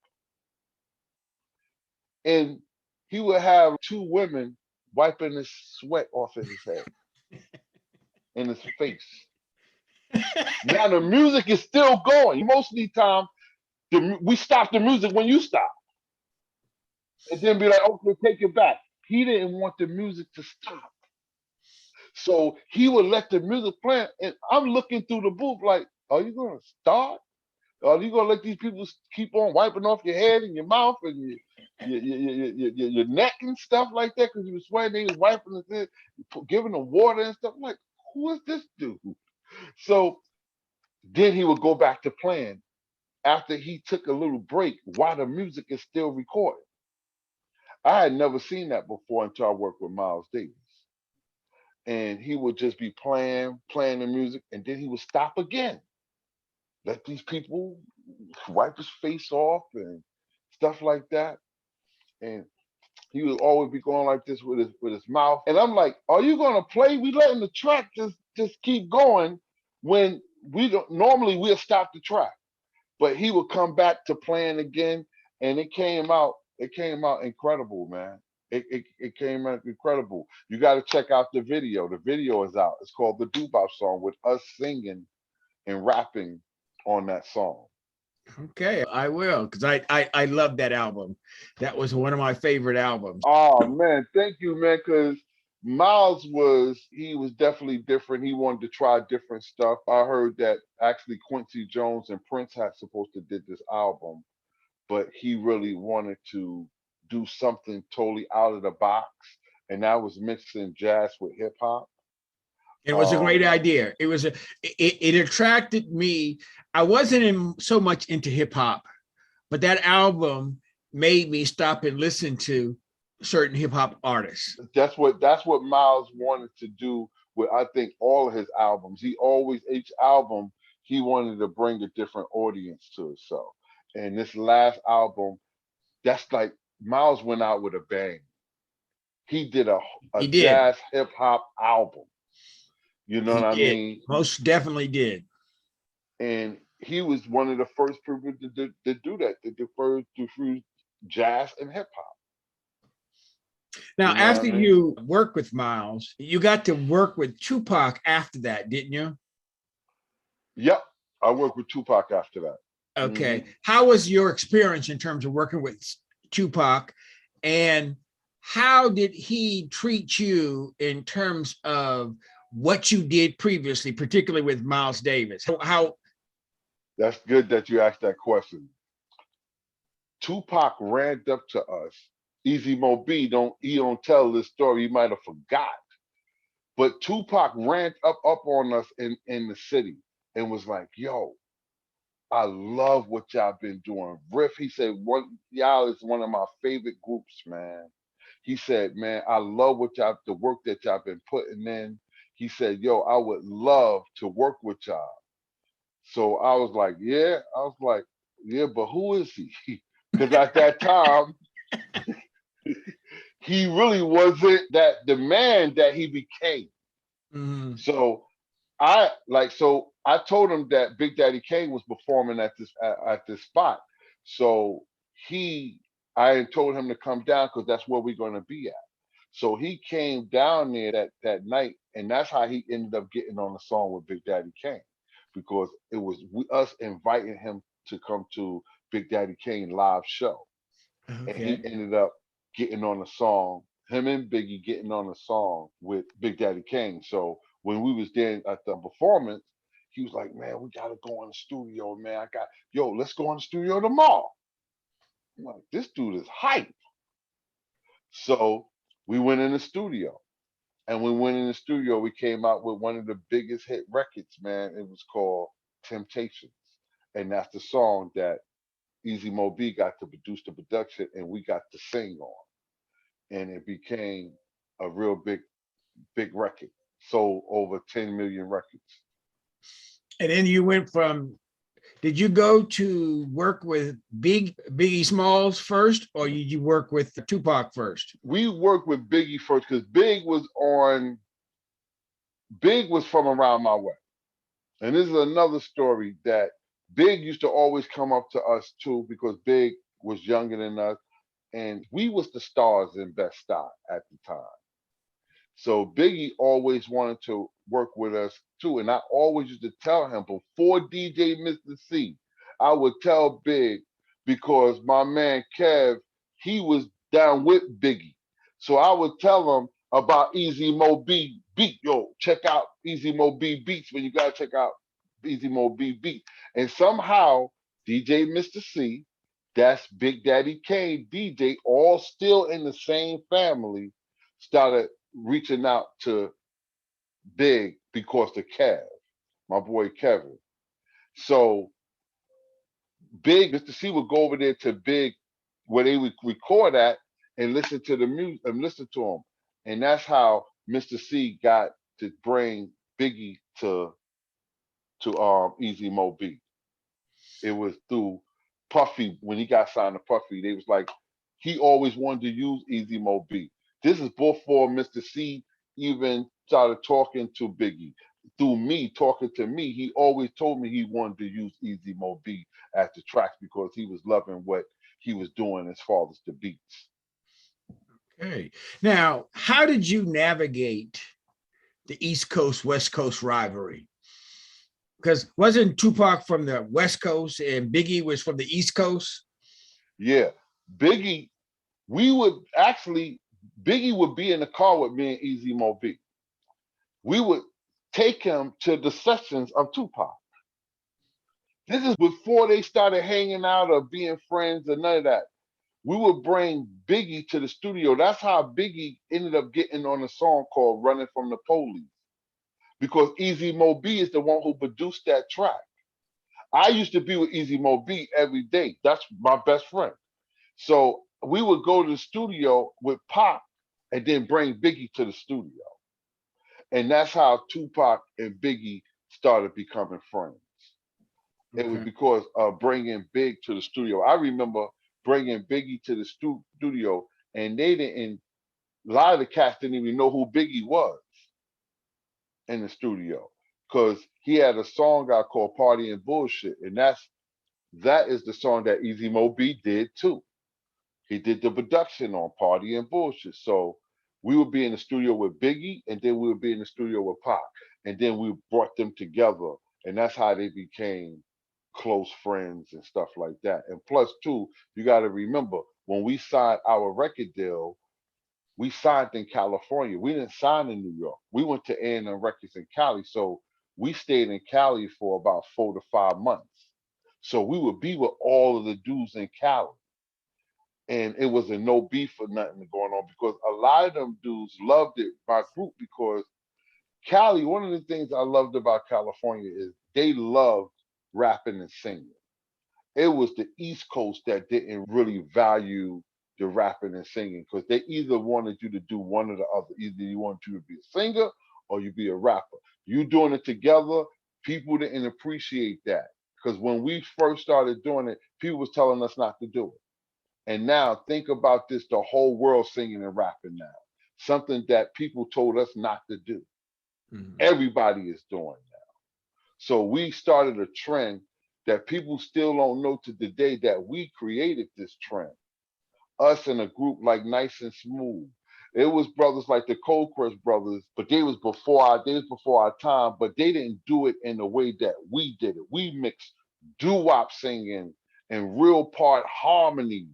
And he would have two women wiping the sweat off of his head and his face. Now the music is still going. Most of the time, we stop the music when you stop. And then be like, okay, take it back. He didn't want the music to stop. So he would let the music play. And I'm looking through the booth like, are you going to start? Are you going to let these people keep on wiping off your head and your mouth and your neck and stuff like that? Because you were sweating, they was wiping it, giving them water and stuff. I'm like, who is this dude? So then he would go back to playing after he took a little break while the music is still recording. I had never seen that before until I worked with Miles Davis. And he would just be playing the music, and then he would stop again. Let these people wipe his face off and stuff like that. And he would always be going like this with his mouth. And I'm like, are you gonna play? We letting the track just keep going when we don't normally we'll stop the track. But he would come back to playing again, and it came out incredible, man. It came out incredible. You got to check out the video. The video is out. It's called the Doo-Bop Song with us singing and rapping on that song. Okay, I will, because I love that album. That was one of my favorite albums. Oh man, thank you, man. Because Miles was definitely different. He wanted to try different stuff. I heard that actually Quincy Jones and Prince had supposed to did this album, but he really wanted to do something totally out of the box, and that was mixing jazz with hip hop. It was a great Um, idea. It attracted me. I wasn't so much into hip hop, but that album made me stop and listen to certain hip hop artists. that's what Miles wanted to do with I think all of his albums. He always each album he wanted to bring a different audience to himself. And this last album, that's like Miles went out with a bang. He did a He did. jazz hip hop album. You know He what I did. mean? Most definitely did. And he was one of the first people to do that, to first to fuse jazz and hip hop. Now, You know what after I mean? you worked with Miles, you got to work with Tupac after that, didn't you? Yep. I worked with Tupac after that. Hmm. Okay. How was your experience in terms of working with Tupac? And how did he treat you in terms of what you did previously, particularly with Miles Davis? How That's good that you asked that question. Tupac ran up to us. Easy Mo B don't tell this story. He might have forgot. But Tupac ran up on us in the city and was like, yo, I love what y'all been doing. Riff, he said, y'all is one of my favorite groups, man. He said, man, I love the work that y'all been putting in. He said, yo, I would love to work with y'all. So I was like, yeah. I was like, yeah, but who is he? Because at that time, he really wasn't that the man that he became. Mhm. So I told him that Big Daddy Kane was performing at this spot. So he I had told him to come down because that's where we're gonna be at. So he came down there that night, and that's how he ended up getting on the song with Big Daddy Kane, because it was us inviting him to come to Big Daddy Kane live show, and he Okay. ended up getting on the song. Him and Biggie getting on the song with Big Daddy Kane. So when we was there at the performance, he was like, "Man, we gotta go in the studio, man. Let's go in the studio tomorrow." I'm like, "This dude is hype." So we went in the studio, and we went in the studio. We came out with one of the biggest hit records, man. It was called Temptations, and that's the song that Easy Mo B got to produce the production, and we got to sing on, and it became a real big record. Sold over 10 million records. And then you went from, did you go to work with Biggie Smalls first, or you work with Tupac first? We worked with Biggie first because Big was from around my way. And this is another story that Big used to always come up to us too, because Big was younger than us, and we was the stars in Best Style at the time. So Biggie always wanted to work with us too. And I always used to tell him before DJ Mr. C, I would tell Big, because my man Kev, he was down with Biggie. So I would tell him about Easy Mo B beat. Yo, check out Easy Mo B beats when you gotta check out Easy Mo B beat. And somehow DJ Mr. C, that's Big Daddy Kane, DJ, all still in the same family, started reaching out to Big because of Kev, my boy Kevin. So Big, Mr. C would go over there to Big where they would record at and listen to the music and listen to him. And that's how Mr. C got to bring Biggie to Easy Mo B. It was through Puffy. When he got signed to Puffy, they was like, he always wanted to use Easy Mo B. This is before Mr. C even started talking to Biggie. through me talking to me, he always told me he wanted to use Easy Mo B at the tracks because he was loving what he was doing as far as the beats. Okay. Now, how did you navigate the East Coast West Coast rivalry? Because wasn't Tupac from the West Coast and Biggie was from the East Coast? Yeah, Biggie, Biggie would be in the car with me and Easy Mo B. We would take him to the sessions of Tupac. This is before they started hanging out or being friends or none of that. We would bring Biggie to the studio. That's how Biggie ended up getting on a song called Running from the Police, because Easy Mo B is the one who produced that track. I used to be with Easy Mo B every day. That's my best friend. So we would go to the studio with Pop and then bring Biggie to the studio. And that's how Tupac and Biggie started becoming friends. It was Okay. because of bringing Big to the studio. I remember bringing Biggie to the studio, and a lot of the cats didn't even know who Biggie was in the studio, because he had a song I called Party and Bullshit. And that is the song that Easy Mo B did too. He did the production on Party and Bullshit. So we would be in the studio with Biggie, and then we would be in the studio with Pac. And then we brought them together. And that's how they became close friends and stuff like that. And plus, too, you got to remember, when we signed our record deal, we signed in California. We didn't sign in New York. We went to A&M Records in Cali. So we stayed in Cali for about 4 to 5 months. So we would be with all of the dudes in Cali. And it was a no beef or nothing going on, because a lot of them dudes loved it, my group, because Cali, one of the things I loved about California is they loved rapping and singing. It was the East Coast that didn't really value the rapping and singing, because they either wanted you to do one or the other. Either you wanted you to be a singer or you be a rapper. You doing it together, people didn't appreciate that. Because when we first started doing it, people was telling us not to do it. And now think about this, the whole world singing and rapping now. Something that people told us not to do. Mhm. Everybody is doing now. So we started a trend that people still don't know to the day that we created this trend. Us and a group like Nice and Smooth. It was brothers like the Cold Crush brothers, but they was before our time, but they didn't do it in the way that we did it. We mixed doo-wop singing and real part harmonies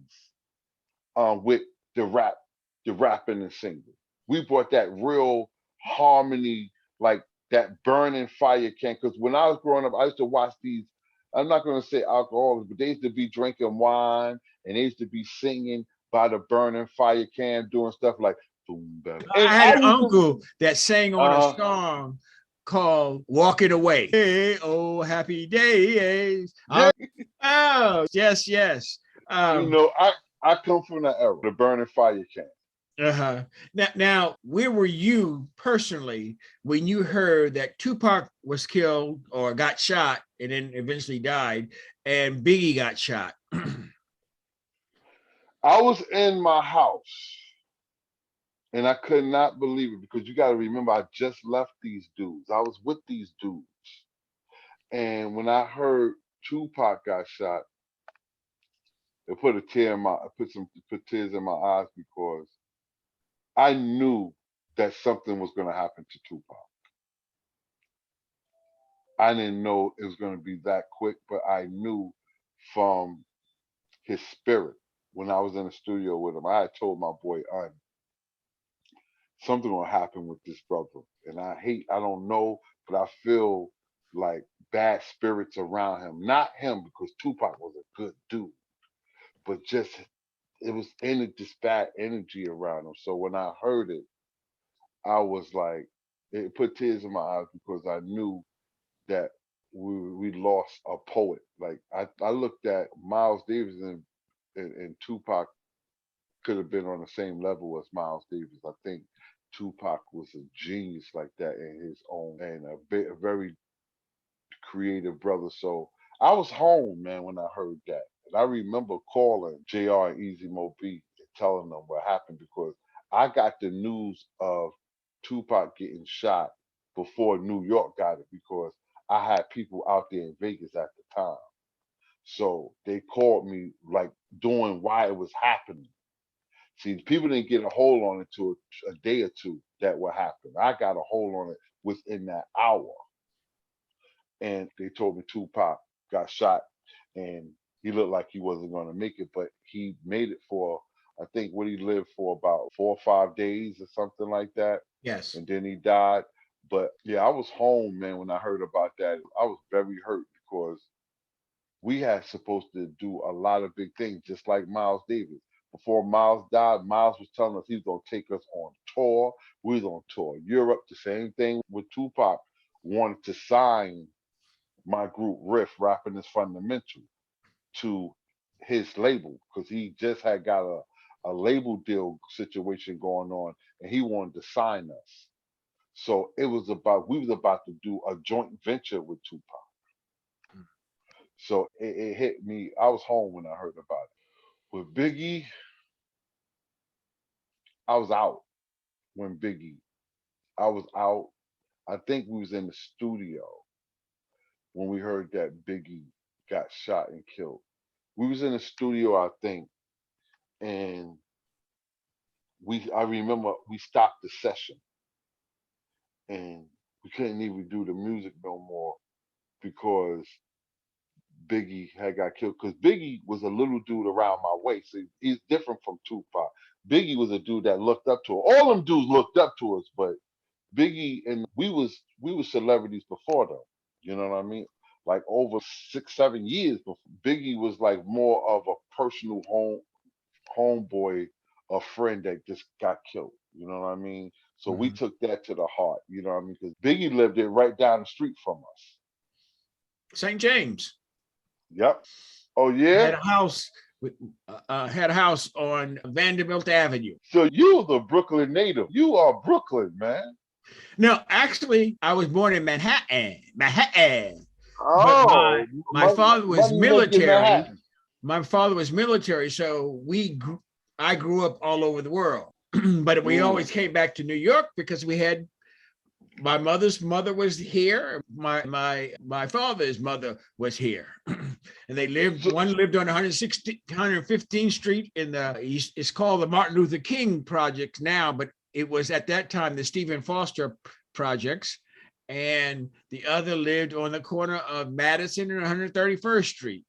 with the rapping and singing. We brought that real harmony, like that burning fire can. Because when I was growing up, I used to watch these. I'm not going to say alcoholics, but they used to be drinking wine and they used to be singing by the burning fire can, doing stuff like boom, bada. And I had I an used to, uncle that sang on a song called Walking Away. Hey, oh, happy days. yeah, Oh, yes, yes. you Um, know, I come from that era, the burning fire can. uh-huh. Now, where were you personally when you heard that Tupac was killed or got shot and then eventually died, and Biggie got shot? I was in my house. And I could not believe it, because you got to remember, I just left these dudes. I was with these dudes. And when I heard Tupac got shot, it put a tear in my, put tears in my eyes, because I knew that something was going to happen to Tupac. I didn't know it was going to be that quick, but I knew from his spirit when I was in the studio with him. I had told my boy, something will happen with this brother. And I don't know, but I feel like bad spirits around him. Not him, because Tupac was a good dude, but just it was this bad energy around him. So when I heard it, I was like, it put tears in my eyes, because I knew that we lost a poet. Like I looked at Miles Davis, and Tupac could have been on the same level as Miles Davis. I think Tupac was a genius like that in his own, and a very creative brother. So I was home, man, when I heard that. And I remember calling JR and Easy Mo B and telling them what happened, because I got the news of Tupac getting shot before New York got it because I had people out there in Vegas at the time. So they called me like doing why it was happening. See, people didn't get a hold on it till a day or two that what happened. I got a hold on it within that hour. And they told me Tupac got shot and he looked like he wasn't going to make it, but he made it for, I think, what he lived for about 4 or 5 days or something like that. Yes. And then he died. But yeah, I was home, man, when I heard about that. I was very hurt because we had supposed to do a lot of big things, just like Miles Davis. Before Miles died, Miles was telling us he was going to take us on tour. We was on tour Europe. The same thing with Tupac. Wanted to sign my group Riff, Rapping is Fundamental, to his label because he just had got a label deal situation going on and he wanted to sign us. So we was about to do a joint venture with Tupac. So it hit me. I was home when I heard about it. With Biggie, I was out when Biggie. I was out. I think we was in the studio when we heard that Biggie got shot and killed. We was in the studio, I think, and I remember we stopped the session and we couldn't even do the music no more because Biggie had got killed. Because Biggie was a little dude around my waist. So he's different from Tupac. Biggie was a dude that looked up to her. All them dudes looked up to us, but Biggie and we was celebrities before them. You know what I mean? Like over 6, 7 years before. Biggie was like more of a personal homeboy, a friend that just got killed. You know what I mean? So we took that to the heart. You know what I mean? Because Biggie lived it right down the street from us. St. James. Yep. Oh yeah. Had a house on Vanderbilt Avenue. So you the Brooklyn native. You are Brooklyn, man. No, actually, I was born in Manhattan. But Oh, my father was money making military. Manhattan. My father was military, so I grew up all over the world. But we always came back to New York because we had my mother's mother was here. My father's mother was here, and they lived. One lived on 115th Street in the East. It's called the Martin Luther King Project now, but it was at that time the Stephen Foster Projects. And the other lived on the corner of Madison and 131st Street.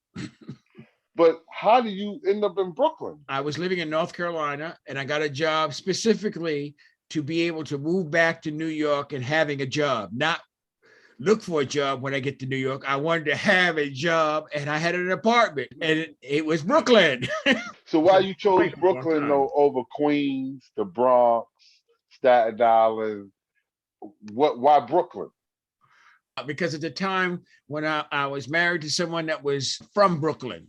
But how do you end up in Brooklyn? I was living in North Carolina, and I got a job specifically to be able to move back to New York and having a job, not look for a job when I get to New York. I wanted to have a job, and I had an apartment, and it was Brooklyn. So why you chose Brooklyn though over Queens, the Bronx, Staten Island? Why Brooklyn? Because at the time when I was married to someone that was from Brooklyn.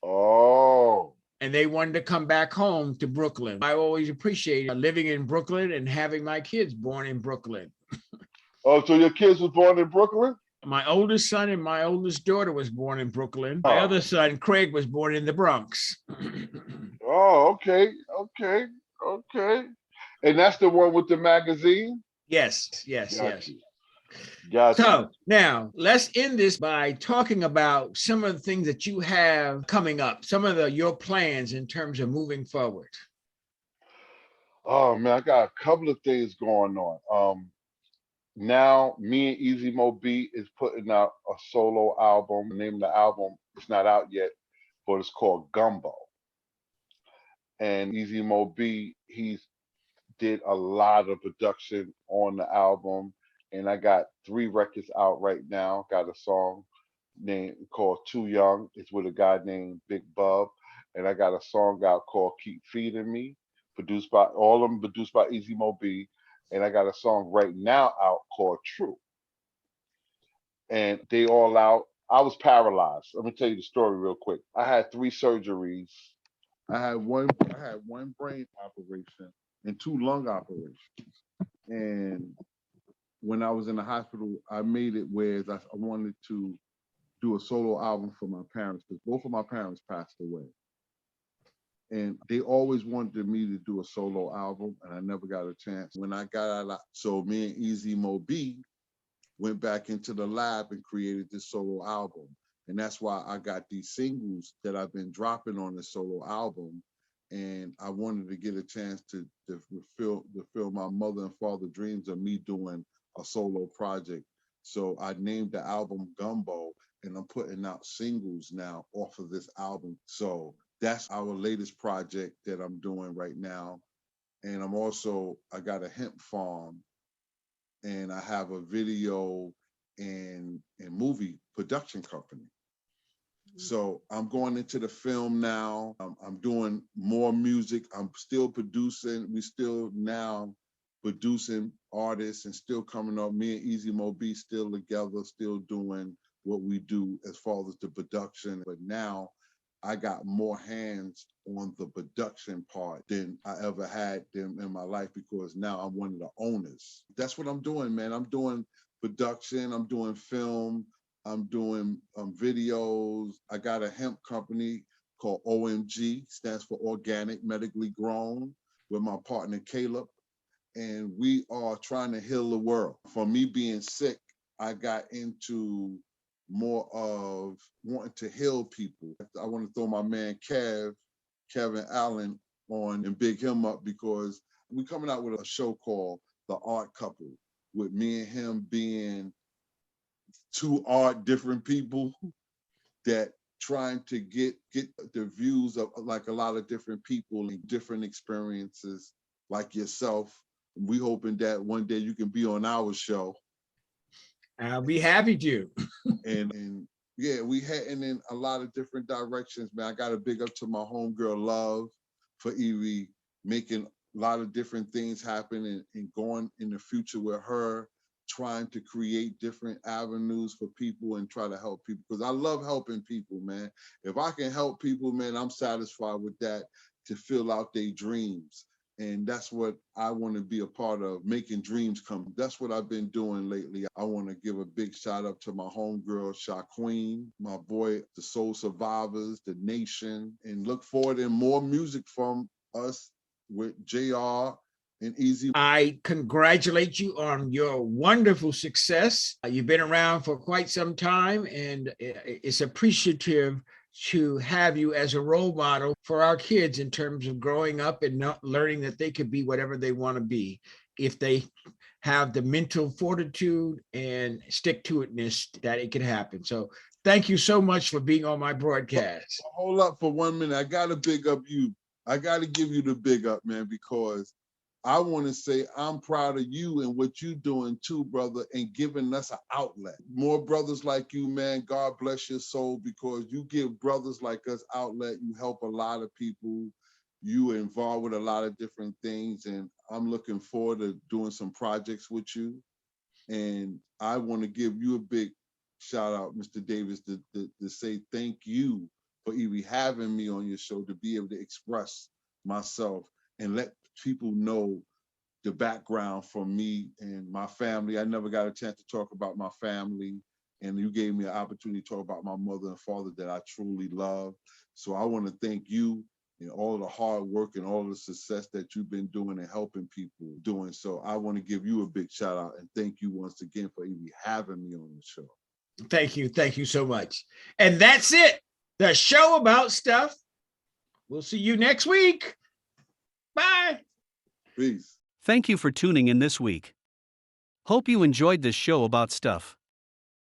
Oh. And they wanted to come back home to Brooklyn. I always appreciated living in Brooklyn and having my kids born in Brooklyn. Oh, so your kids was born in Brooklyn? My oldest son and my oldest daughter was born in Brooklyn. My other son, Craig, was born in the Bronx. Oh, okay. And that's the one with the magazine? Yes. Gotcha. So now let's end this by talking about some of the things that you have coming up, some of your plans in terms of moving forward. Oh man, I got a couple of things going on. Now me and Easy Mo B is putting out a solo album. The name of the album is not out yet, but it's called Gumbo. And Easy Mo B, he's did a lot of production on the album. And I got 3 records out right now. Got a song called Too Young. It's with a guy named Big Bub. And I got a song out called Keep Feeding Me, produced by Easy Mo B. And I got a song right now out called True. And they all out. I was paralyzed. Let me tell you the story real quick. I had 3 surgeries. I had one brain operation and 2 lung operations. And when I was in the hospital, I made it where I wanted to do a solo album for my parents because both of my parents passed away. And they always wanted me to do a solo album, and I never got a chance. When I got out, so me and Easy Mo B went back into the lab and created this solo album. And that's why I got these singles that I've been dropping on the solo album. And I wanted to get a chance to fulfill my mother and father dreams of me doing a solo project. So I named the album Gumbo, and I'm putting out singles now off of this album. So that's our latest project that I'm doing right now. And I got a hemp farm, and I have a video and movie production company. So I'm going into the film now. I'm doing more music. I'm still producing. We still now producing artists and still coming up. Me and Easy Mo B still together, still doing what we do as far as the production. But now I got more hands on the production part than I ever had them in my life, because now I'm one of the owners. That's what I'm doing, man. I'm doing production. I'm doing film. I'm doing videos. I got a hemp company called OMG, stands for Organic Medically Grown, with my partner Caleb. And we are trying to heal the world. For me being sick, I got into more of wanting to heal people. I want to throw my man Kevin Allen on and big him up, because we're coming out with a show called The Art Couple, with me and him being two different people that trying to get the views of like a lot of different people and different experiences like yourself. We hoping that one day you can be on our show. I'll be happy to. and yeah, we heading in a lot of different directions, man. I got to big up to my homegirl Love for Evie making a lot of different things happen and going in the future with her, trying to create different avenues for people and try to help people, because I love helping people, man. If I can help people, man, I'm satisfied with that, to fill out their dreams. And that's what I want to be a part of, making dreams come. That's what I've been doing lately. I want to give a big shout out to my homegirl, Shaqueen, my boy, the Soul Survivors, the Nation, and look forward to more music from us with JR and Easy. I congratulate you on your wonderful success. You've been around for quite some time, and it's appreciative to have you as a role model for our kids in terms of growing up and not learning that they could be whatever they want to be if they have the mental fortitude and stick-to-itness that it can happen. So thank you so much for being on my broadcast. Hold up for 1 minute. I got to big up you. I got to give you the big up, man, because I want to say I'm proud of you and what you're doing too, brother, and giving us an outlet. More brothers like you, man. God bless your soul, because you give brothers like us outlet. You help a lot of people. You are involved with a lot of different things, and I'm looking forward to doing some projects with you. And I want to give you a big shout out, Mr. Davis, to say thank you for even having me on your show, to be able to express myself and let people know the background from me and my family. I never got a chance to talk about my family, and you gave me an opportunity to talk about my mother and father that I truly love. So I want to thank you and all the hard work and all the success that you've been doing and helping people doing. So I want to give you a big shout out and thank you once again for even having me on the show. Thank you. Thank you so much. And that's it. The show about stuff. We'll see you next week. Bye. Peace. Thank you for tuning in this week. Hope you enjoyed this show about stuff.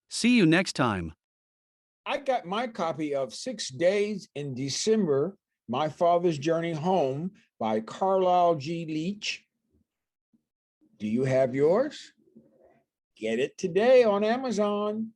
See you next time. I got my copy of 6 Days in December, My Father's Journey Home by Carlisle G. Leach. Do you have yours? Get it today on Amazon.